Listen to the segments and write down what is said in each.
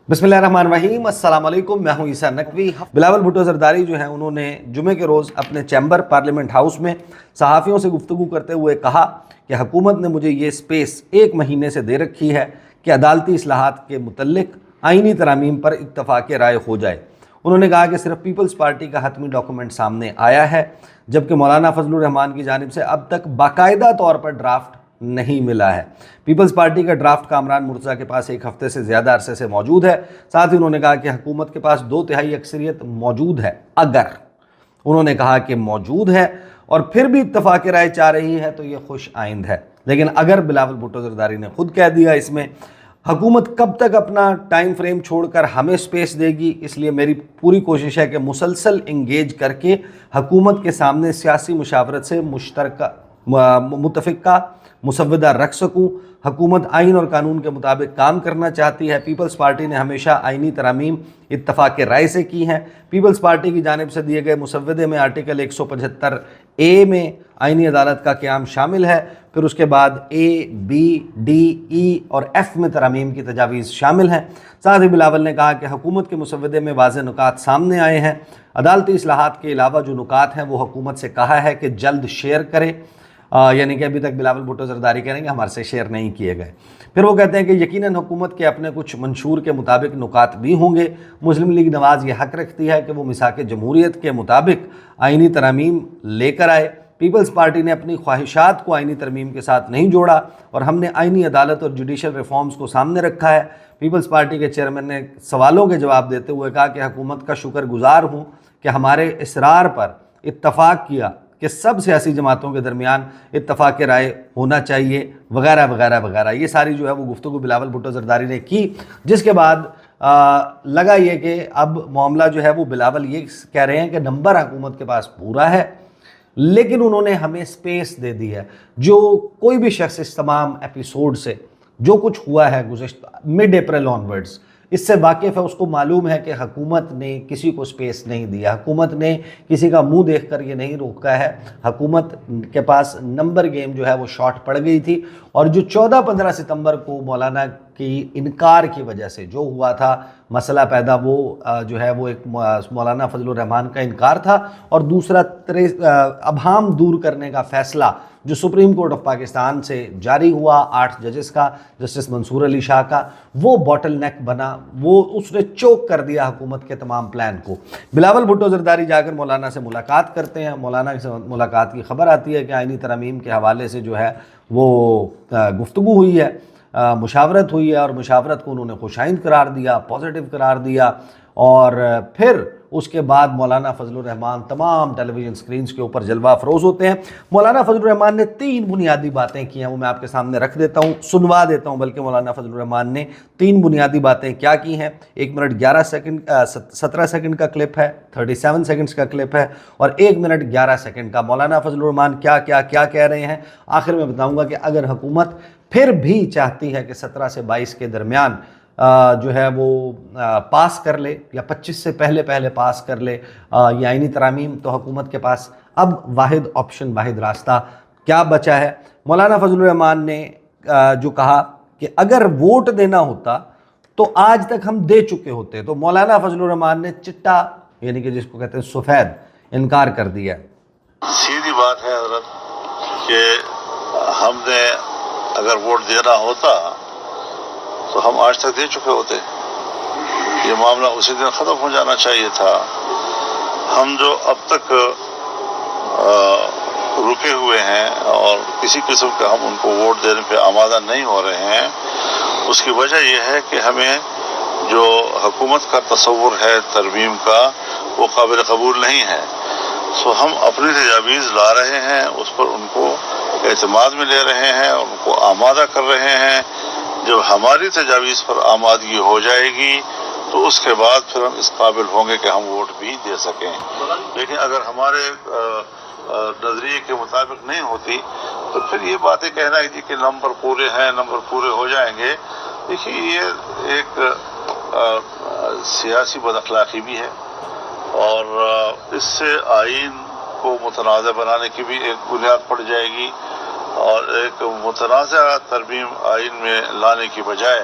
बिस्मिल्लाहिर्रहमानिर्रहीम, अस्सलाम वालेकुम। मैं हूं ईसा नकवी। बिलावल भुट्टो ज़रदारी जो हैं उन्होंने जुमे के रोज़ अपने चैम्बर पार्लियामेंट हाउस में सहाफ़ियों से गुफ्तगू करते हुए कहा कि हुकूमत ने मुझे ये स्पेस 1 महीने से दे रखी है कि अदालती इस्लाहात के मुतल्लिक आइनी तरामीम पर इत्तफ़ाक़ राय हो जाए। उन्होंने कहा कि सिर्फ पीपल्स पार्टी का हतमी डॉक्यूमेंट सामने आया है, जबकि मौलाना फजलुर रहमान की जानिब से अब तक बाकायदा तौर पर ड्राफ्ट नहीं मिला है। पीपल्स पार्टी का ड्राफ्ट कामरान मुर्तज़ा के पास 1 हफ्ते से ज़्यादा अरसे से मौजूद है। साथ ही उन्होंने कहा कि हुकूमत के पास 2/3 अक्सरियत मौजूद है। अगर उन्होंने कहा कि मौजूद है और फिर भी इत्तफ़ाक़ राय चाह रही है तो ये खुश आइंद है, लेकिन अगर बिलावल भुट्टो ज़रदारी ने खुद कह दिया इसमें, हुकूमत कब तक अपना टाइम फ्रेम छोड़कर हमें स्पेस देगी। इसलिए मेरी पूरी कोशिश है कि मुसलसल इंगेज करके हुकूमत के सामने सियासी मुशावरत से मुतफ़िक़ा मुसव्वदा रख सकूँ। हुकूमत आइन और कानून के मुताबिक काम करना चाहती है। पीपल्स पार्टी ने हमेशा आइनी तरामीम इत्तफ़ाक़ राय से की हैं। पीपल्स पार्टी की जानिब से दिए गए मुसव्वदे में आर्टिकल 175A में आइनी अदालत का क़याम शामिल है। फिर उसके बाद A, B, D, E और F में तरामीम की तजावीज़ शामिल हैं। साथ ही बिलावल ने कहा कि हुकूमत के मुसव्वदे में वाज़ेह नुकात सामने आए हैं। अदालती इस्लाहात के अलावा जो नुकात हैं वो हुकूमत से कहा है कि जल्द शेयर करे, यानी कि अभी तक बिलावल भुट्टो ज़रदारी करेंगे हमारे से शेयर नहीं किए गए। फिर वो कहते हैं कि यकीनन हुकूमत के अपने कुछ मंशूर के मुताबिक नुकात भी होंगे। मुस्लिम लीग नवाज़ ये हक़ रखती है कि वो मिसाक जमहूरियत के मुताबिक आइनी तरमीम लेकर आए। पीपल्स पार्टी ने अपनी ख्वाहिशात को आइनी तरमीम के साथ नहीं जोड़ा और हमने आइनी अदालत और जुडिशल रिफॉर्म्स को सामने रखा है। पीपल्स पार्टी के चेयरमैन ने सवालों के जवाब देते हुए कहा कि हुकूमत का शुक्रगुजार हूँ कि हमारे इसरार पर इत्तफ़ाक़ किया कि सब सियासी जमातों के दरमियान इत्तफ़ाक़ राय होना चाहिए, वगैरह वगैरह वगैरह। ये सारी जो है वो गुफ्तगू बिलावल भुट्टो ज़रदारी ने की, जिसके बाद लगा ये कि अब मामला जो है वो बिलावल ये कह रहे हैं कि नंबर हुकूमत के पास पूरा है, लेकिन उन्होंने हमें स्पेस दे दी है। जो कोई भी शख्स इस तमाम एपिसोड से जो कुछ हुआ है गुज़िश्ता मिड अप्रैल ऑनवर्ड्स, इससे वाकिफ़ है, उसको मालूम है कि हुकूमत ने किसी को स्पेस नहीं दिया, हुकूमत ने किसी का मुंह देखकर ये नहीं रोका है। हुकूमत के पास नंबर गेम जो है वो शॉर्ट पड़ गई थी और जो 14-15 सितंबर को मौलाना की इनकार की वजह से जो हुआ था मसला पैदा, वो जो है वो एक मौलाना फजलुर रहमान का इनकार था और दूसरा अभाम दूर करने का फ़ैसला जो सुप्रीम कोर्ट ऑफ पाकिस्तान से जारी हुआ 8 जजेस का, जस्टिस मंसूर अली शाह का, वो बॉटल नेक बना, वो उसने चोक कर दिया हुकूमत के तमाम प्लान को। बिलावल भुट्टो ज़रदारी जाकर मौलाना से मुलाकात करते हैं। मौलाना से मुलाकात की खबर आती है कि आइनी तरमीम के हवाले से जो है वो गुफ्तगू हुई है, मुशावरत हुई है और मुशावरत को उन्होंने खुशाइंद करार दिया, पॉजिटिव करार दिया। और फिर उसके बाद मौलाना फजलुर रहमान तमाम टेलीविज़न स्क्रीन्स के ऊपर जलवा अफरोज़ होते हैं। मौलाना फजलुर रहमान ने 3 बुनियादी बातें की हैं, वो मैं आपके सामने रख देता हूँ, सुनवा देता हूँ। बल्कि मौलाना फजलुर रहमान ने 3 बुनियादी बातें क्या की हैं। 1 मिनट 11 सेकंड 17 सेकंड का क्लिप है, 37 सेकंड्स का क्लिप है और 1 मिनट 11 सेकंड का। मौलाना फजलुर रहमान क्या क्या क्या कह रहे हैं आखिर में बताऊँगा कि अगर हुकूमत फिर भी चाहती है कि 17 से 22 के दरमियान जो है वो पास कर ले या 25 से पहले पास कर ले ये आइनी तरामीम, तो हुकूमत के पास अब वाहिद ऑप्शन, वाहिद रास्ता क्या बचा है। मौलाना फजलुर रहमान ने जो कहा कि अगर वोट देना होता तो आज तक हम दे चुके होते, तो मौलाना फजलुर रहमान ने चिट्टा, यानी कि जिसको कहते हैं सफ़ेद, इनकार कर दिया। सीधी बात है हज़रत कि हमने अगर वोट देना होता तो हम आज तक दे चुके होते। ये मामला उसी दिन ख़त्म हो जाना चाहिए था। हम जो अब तक रुके हुए हैं और किसी किस्म का हम उनको वोट देने पे आमादा नहीं हो रहे हैं, उसकी वजह यह है कि हमें जो हुकूमत का तसव्वुर है तरमीम का वो काबिल कबूल नहीं है। सो हम अपनी तजावीज़ ला रहे हैं, उस पर उनको एतमाद में ले रहे हैं, उनको आमादा कर रहे हैं। जब हमारी तजावीज़ पर आमादगी हो जाएगी तो उसके बाद फिर हम इस काबिल होंगे कि हम वोट भी दे सकें। लेकिन अगर हमारे नज़रिए के मुताबिक नहीं होती तो फिर ये बातें कहना है कि नंबर पूरे हैं, नंबर पूरे हो जाएंगे। देखिए ये एक सियासी बदअखलाक़ी भी है और इससे आइन को मुतनाज़ बनाने की भी एक बुनियाद पड़ जाएगी और एक मुतनाज़ तरमीम आइन में लाने की बजाय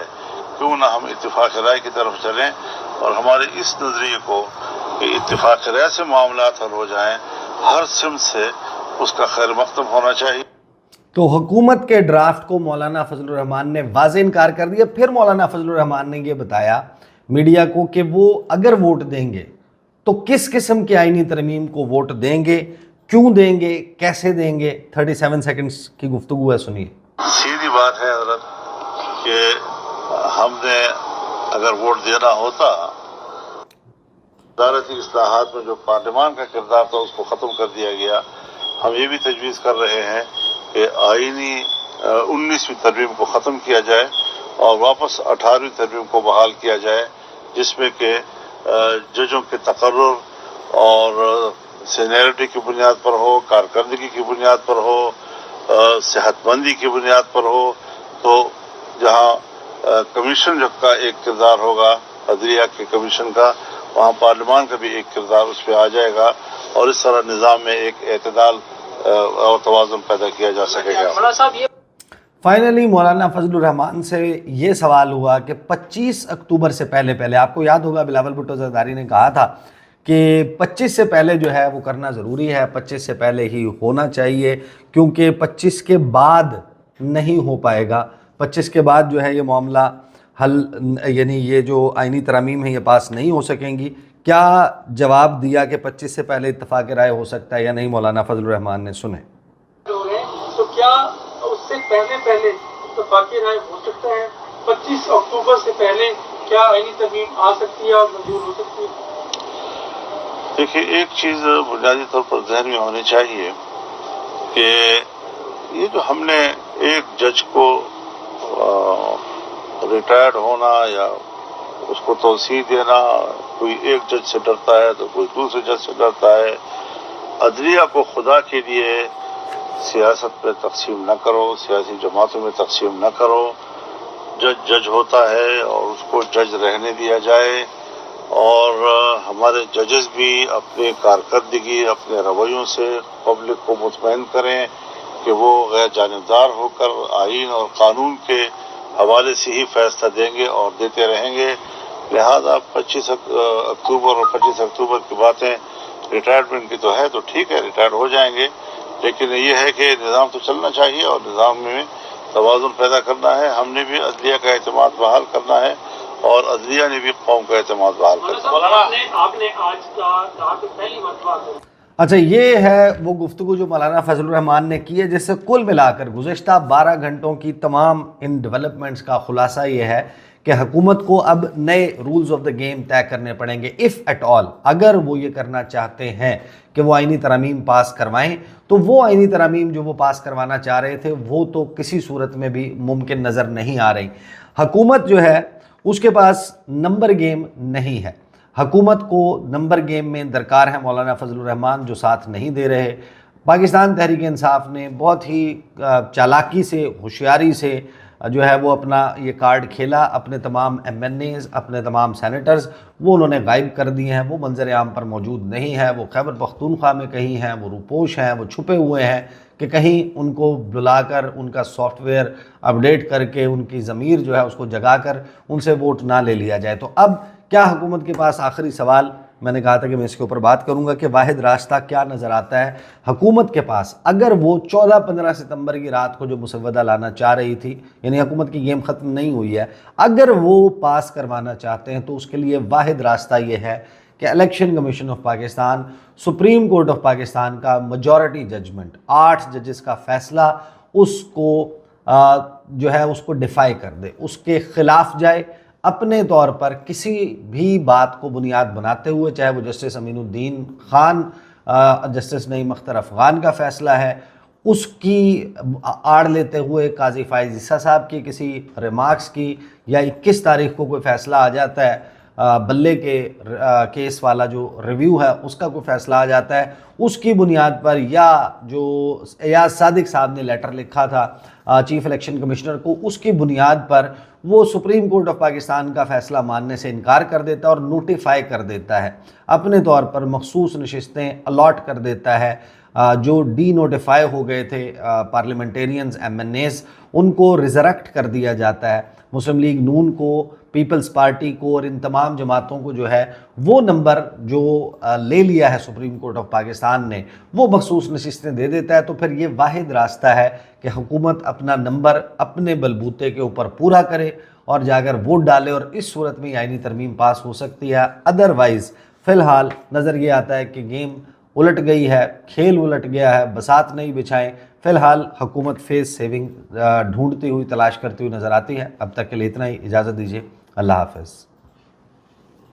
क्यों ना हम इत्तेफाक राय की तरफ चलें और हमारे इस नज़रिए को कि इत्तेफाक राय से मामलात हल हो जाएं, हर सिमत से उसका खैर मकदम होना चाहिए। तो हुकूमत के ड्राफ्ट को मौलाना फजलुर रहमान ने वाज़ेह इनकार कर दिया। फिर मौलाना फजलुर रहमान ने ये बताया मीडिया को कि वो अगर वोट देंगे तो किस किस्म की आईनी तरमीम को वोट देंगे, क्यों देंगे, कैसे देंगे। 37 सेकंड्स की गुफ्तगू है, सुनिए। सीधी बात है हजरत कि हमने अगर वोट देना होता, अदालती इस्लाहात में जो पार्लियामान का किरदार था उसको ख़त्म कर दिया गया। हम ये भी तजवीज़ कर रहे हैं कि आईनी 19वीं तरमीम को ख़त्म किया जाए और वापस 18वीं तरमीम को बहाल किया जाए, जिसमें कि जजों के तकर्रुर और सीनियरिटी की बुनियाद पर हो, कारकर्दगी की बुनियाद पर हो, सेहतमंदी की बुनियाद पर हो। तो जहाँ कमीशन का एक किरदार होगा, अदलिया के कमीशन का, वहाँ पार्लियामान का भी एक किरदार उस पर आ जाएगा और इस तरह निज़ाम में एक एतदाल और तवाज़ुन पैदा किया जा सकेगा। फाइनली मौलाना फजलुर रहमान से ये सवाल हुआ कि 25 अक्टूबर से पहले आपको याद होगा बिलावल भुट्टो ज़रदारी ने कहा था कि 25 से पहले जो है वो करना ज़रूरी है, 25 से पहले ही होना चाहिए, क्योंकि 25 के बाद नहीं हो पाएगा। 25 के बाद जो है ये मामला हल, यानी ये जो आइनी तरामीम है ये पास नहीं हो सकेंगी। क्या जवाब दिया कि 25 से पहले इत्तफाक राय हो सकता है या नहीं, मौलाना फजलुर रहमान ने, सुने। तो क्या उससे पहले इत्तफाक राय हो सकता है? 25 अक्टूबर से पहले क्या आइनी तरमीम आ सकती है और मंजूर हो सकती है? देखिए, एक चीज़ बुनियादी तौर पर ध्यान में होनी चाहिए कि ये जो हमने एक जज को रिटायर्ड होना या उसको तौसीह देना, कोई एक जज से डरता है तो कोई दूसरे जज से डरता है। अदलिया को खुदा के लिए सियासत में तकसीम न करो, सियासी जमातों में तकसीम न करो। जज जज होता है और उसको जज रहने दिया जाए और हमारे जजेस भी अपनी कारकर्दगी, अपने रवैयों से पब्लिक को मुतमईन करें कि वो गैर जानिबदार होकर आईन और कानून के हवाले से ही फैसला देंगे और देते रहेंगे। लिहाजा 25 अक्टूबर और 25 अक्टूबर की बातें रिटायरमेंट की तो है, तो ठीक है, रिटायर्ड हो जाएंगे, लेकिन ये है कि निज़ाम तो चलना चाहिए और निज़ाम में तवाज़ुन पैदा करना है। हमने भी अदलिया का एतमाद बहाल करना है और अदलिया ने भी कौम का एतमाद बहाल करना है। आपने आज कहा कि पहली मरतबा। अच्छा, ये है वो गुफ्तगू जो मौलाना फजलुर रहमान ने की है, जिससे कुल मिलाकर गुज़श्ता 12 घंटों की तमाम इन डेवलपमेंट्स का खुलासा ये है कि हुकूमत को अब नए रूल्स ऑफ द गेम तय करने पड़ेंगे, इफ़ एट ऑल, अगर वो ये करना चाहते हैं कि वो आइनी तरामीम पास करवाएं। तो वो आइनी तरामीम जो वो पास करवाना चाह रहे थे वो तो किसी सूरत में भी मुमकिन नज़र नहीं आ रही। हुकूमत जो है उसके पास नंबर गेम नहीं है। हुकूमत को नंबर गेम में दरकार है मौलाना फजलुर रहमान, जो साथ नहीं दे रहे। पाकिस्तान तहरीक इंसाफ ने बहुत ही चालाकी से, होशियारी से जो है वो अपना ये कार्ड खेला। अपने तमाम MNAs, अपने तमाम सेनेटर्स वो उन्होंने गायब कर दिए हैं, वो मंजर आम पर मौजूद नहीं है। वो खैबर पख्तूनख्वा में कहीं हैं, वो रूपोश हैं, वो छुपे हुए हैं कि कहीं उनको बुलाकर उनका सॉफ्टवेयर अपडेट करके उनकी ज़मीर जो है उसको जगाकर उनसे वोट ना ले लिया जाए। तो अब क्या हुकूमत के पास, आखिरी सवाल मैंने कहा था कि मैं इसके ऊपर बात करूंगा कि वाहिद रास्ता क्या नज़र आता है हुकूमत के पास, अगर वो 14-15 सितंबर की रात को जो मुसव्वदा लाना चाह रही थी, यानी हुकूमत की गेम ख़त्म नहीं हुई है, अगर वो पास करवाना चाहते हैं तो उसके लिए वाहिद रास्ता ये है कि election commission of Pakistan, supreme court of Pakistan का मेजॉरिटी जजमेंट, 8 जजेस का फैसला, उसको जो है उसको डिफाई कर दे, उसके ख़िलाफ़ जाए, अपने तौर पर किसी भी बात को बुनियाद बनाते हुए, चाहे वो जस्टिस अमीनुद्दीन खान, जस्टिस नईम अख्तर अफ़गान का फ़ैसला है, उसकी आड़ लेते हुए काजी फ़ाइज़ ईसा साहब की किसी रिमार्क्स की, या 21 तारीख को कोई फ़ैसला आ जाता है, बल्ले के केस वाला जो रिव्यू है उसका कोई फ़ैसला आ जाता है, उसकी बुनियाद पर, या जो एयाज सादिक साहब ने लेटर लिखा था चीफ़ इलेक्शन कमिश्नर को, उसकी बुनियाद पर वो सुप्रीम कोर्ट ऑफ पाकिस्तान का फ़ैसला मानने से इनकार कर देता है और नोटिफाई कर देता है, अपने तौर पर मखसूस नशिस्तें अलॉट कर देता है। जो डी नोटिफाई हो गए थे पार्लियामेंटेरियंस, MNAs, उनको रिजरेक्ट कर दिया जाता है। مسلم لیگ نون کو، پیپلز پارٹی کو اور ان تمام جماعتوں کو جو ہے وہ نمبر جو لے لیا ہے سپریم کورٹ آف پاکستان نے، وہ مخصوص نشستیں دے دیتا ہے، تو پھر یہ واحد راستہ ہے کہ حکومت اپنا نمبر اپنے بلبوتے کے اوپر پورا کرے اور جا کر ووٹ ڈالے، اور اس صورت میں آئینی ترمیم پاس ہو سکتی ہے۔ ادروائز فی الحال نظر یہ آتا ہے کہ گیم الٹ گئی ہے، کھیل الٹ گیا ہے، بساط نہیں بچھائیں۔ فی الحال حکومت فیس سیونگ ڈھونڈتی ہوئی، تلاش کرتی ہوئی نظر آتی ہے۔ اب تک کے لیے اتنا ہی، اجازت دیجیے، اللہ حافظ۔